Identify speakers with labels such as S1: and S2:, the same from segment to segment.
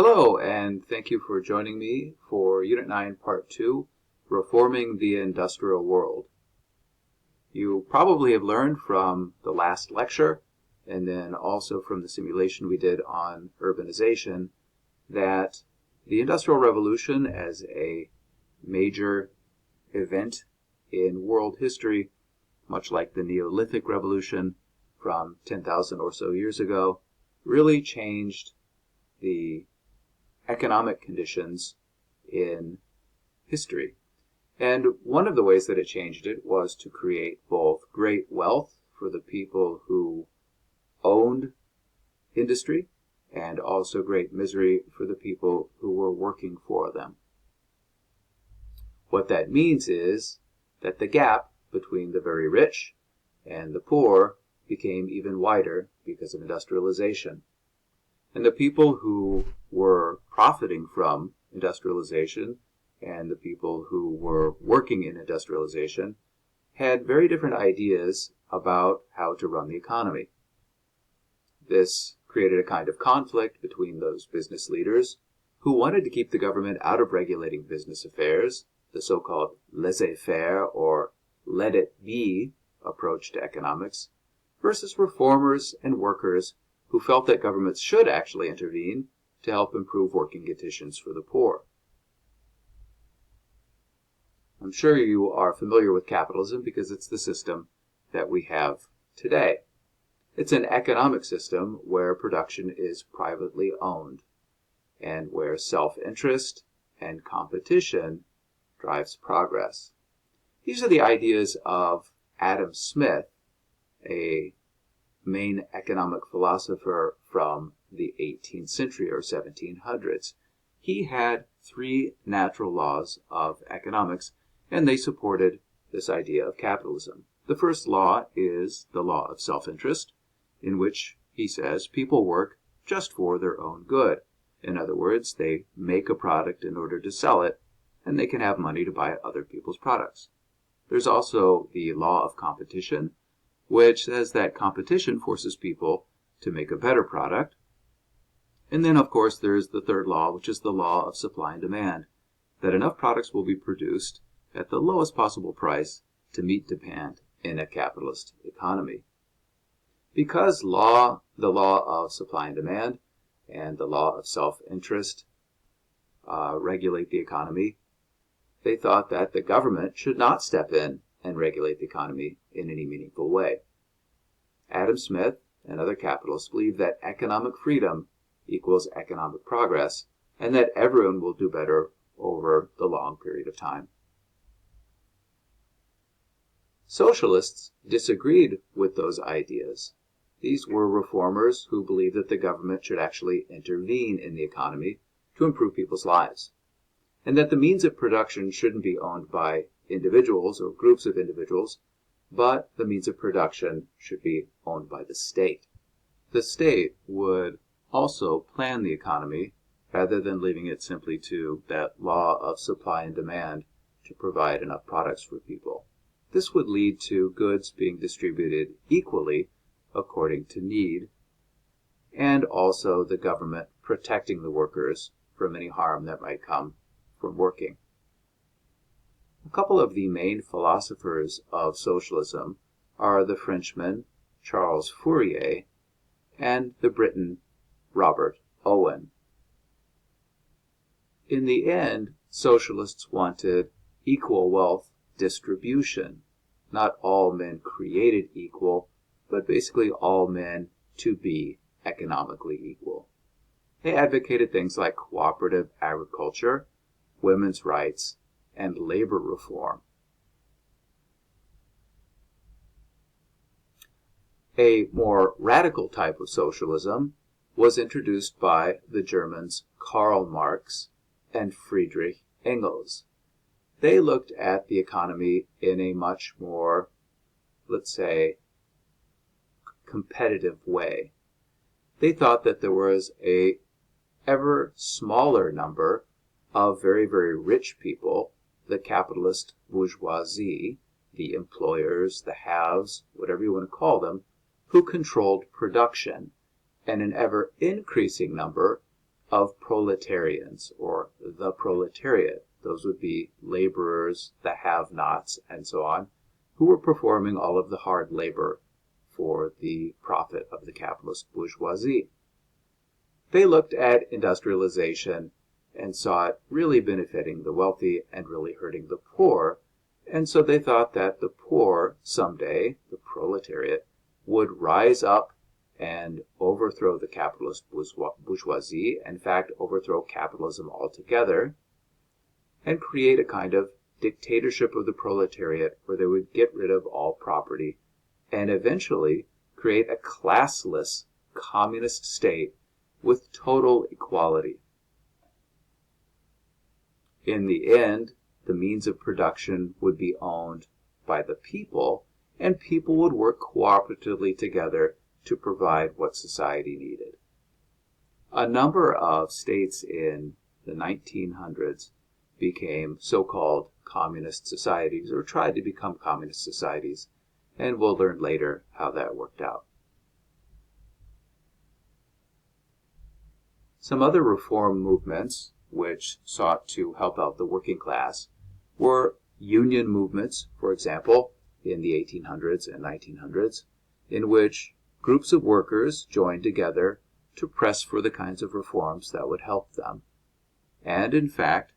S1: Hello, and thank you for joining me for Unit 9, Part 2, Reforming the Industrial World. You probably have learned from the last lecture, and then also from the simulation we did on urbanization, that the Industrial Revolution as a major event in world history, much like the Neolithic Revolution from 10,000 or so years ago, really changed the economic conditions in history. And one of the ways that it changed it was to create both great wealth for the people who owned industry and also great misery for the people who were working for them. What that means is that the gap between the very rich and the poor became even wider because of industrialization. And the people who were profiting from industrialization and the people who were working in industrialization had very different ideas about how to run the economy. This created a kind of conflict between those business leaders who wanted to keep the government out of regulating business affairs, the so-called laissez-faire or let-it-be approach to economics, versus reformers and workers who felt that governments should actually intervene to help improve working conditions for the poor. I'm sure you are familiar with capitalism because it's the system that we have today. It's an economic system where production is privately owned and where self-interest and competition drives progress. These are the ideas of Adam Smith, a main economic philosopher from the 18th century or 1700s. He had three natural laws of economics, and they supported this idea of capitalism. The first law is the law of self-interest, in which he says people work just for their own good. In other words, they make a product in order to sell it, and they can have money to buy other people's products. There's also the law of competition, which says that competition forces people to make a better product. And then, of course, there's the third law, which is the law of supply and demand, that enough products will be produced at the lowest possible price to meet demand in a capitalist economy. Because the law of supply and demand and the law of self-interest regulate the economy, they thought that the government should not step in and regulate the economy in any meaningful way. Adam Smith and other capitalists believe that economic freedom equals economic progress and that everyone will do better over the long period of time. Socialists disagreed with those ideas. These were reformers who believed that the government should actually intervene in the economy to improve people's lives, and that the means of production shouldn't be owned by individuals or groups of individuals, but the means of production should be owned by the state. The state would also plan the economy rather than leaving it simply to that law of supply and demand to provide enough products for people. This would lead to goods being distributed equally according to need, and also the government protecting the workers from any harm that might come from working. A couple of the main philosophers of socialism are the Frenchman Charles Fourier and the Briton Robert Owen. In the end, socialists wanted equal wealth distribution. Not all men created equal, but basically all men to be economically equal. They advocated things like cooperative agriculture, women's rights, and labor reform. A more radical type of socialism was introduced by the Germans Karl Marx and Friedrich Engels. They looked at the economy in a much more, let's say, competitive way. They thought that there was a ever smaller number of very, very rich people, the capitalist bourgeoisie, the employers, the haves, whatever you want to call them, who controlled production, and an ever increasing number of proletarians or the proletariat. Those would be laborers, the have-nots, and so on, who were performing all of the hard labor for the profit of the capitalist bourgeoisie. They looked at industrialization and saw it really benefiting the wealthy and really hurting the poor, and so they thought that the poor someday, the proletariat, would rise up and overthrow the capitalist bourgeoisie, in fact, overthrow capitalism altogether, and create a kind of dictatorship of the proletariat where they would get rid of all property and eventually create a classless communist state with total equality. In the end, the means of production would be owned by the people, and people would work cooperatively together to provide what society needed. A number of states in the 1900s became so-called communist societies, or tried to become communist societies, and we'll learn later how that worked out. Some other reform movements which sought to help out the working class were union movements, for example, in the 1800s and 1900s, in which groups of workers joined together to press for the kinds of reforms that would help them. And in fact,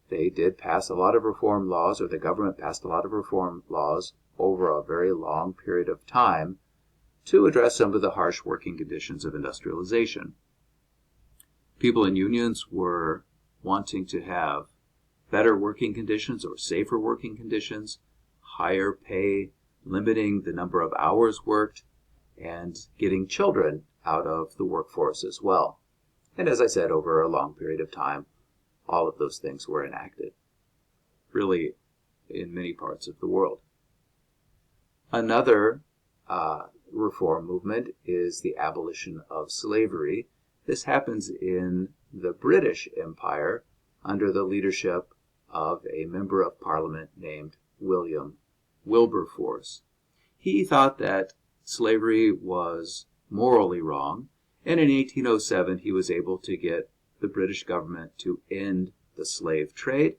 S1: they did pass a lot of reform laws, or the government passed a lot of reform laws over a very long period of time to address some of the harsh working conditions of industrialization. People in unions were wanting to have better working conditions or safer working conditions, higher pay, limiting the number of hours worked, and getting children out of the workforce as well. And as I said, over a long period of time, all of those things were enacted, really in many parts of the world. Another reform movement is the abolition of slavery. This happens in the British Empire under the leadership of a member of Parliament named William Wilberforce. He thought that slavery was morally wrong, and in 1807 he was able to get the British government to end the slave trade,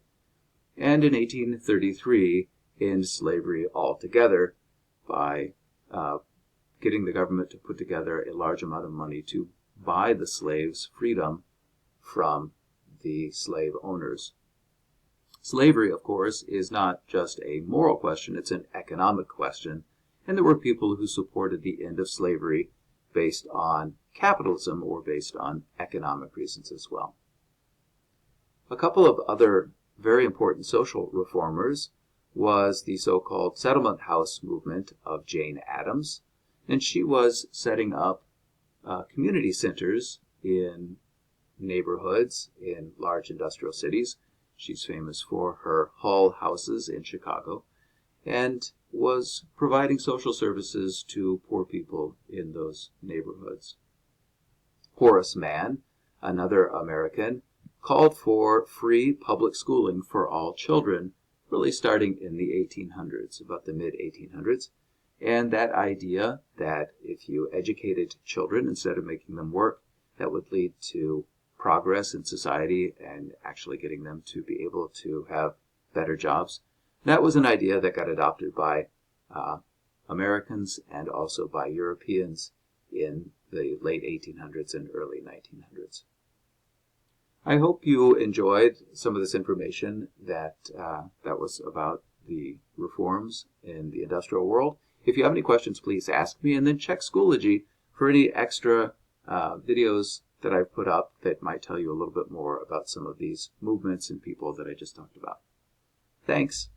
S1: and in 1833 end slavery altogether by getting the government to put together a large amount of money to buy the slaves' freedom from the slave owners. Slavery, of course, is not just a moral question, it's an economic question, and there were people who supported the end of slavery based on capitalism or based on economic reasons as well. A couple of other very important social reformers was the so-called settlement house movement of Jane Addams, and she was setting up community centers in neighborhoods in large industrial cities. She's famous for her Hull houses in Chicago, and was providing social services to poor people in those neighborhoods. Horace Mann, another American, called for free public schooling for all children, really starting in the 1800s, about the mid-1800s. And that idea that if you educated children instead of making them work, that would lead to progress in society and actually getting them to be able to have better jobs. That was an idea that got adopted by Americans and also by Europeans in the late 1800s and early 1900s. I hope you enjoyed some of this information that was about the reforms in the industrial world. If you have any questions, please ask me, and then check Schoology for any extra videos that I've put up that might tell you a little bit more about some of these movements and people that I just talked about. Thanks.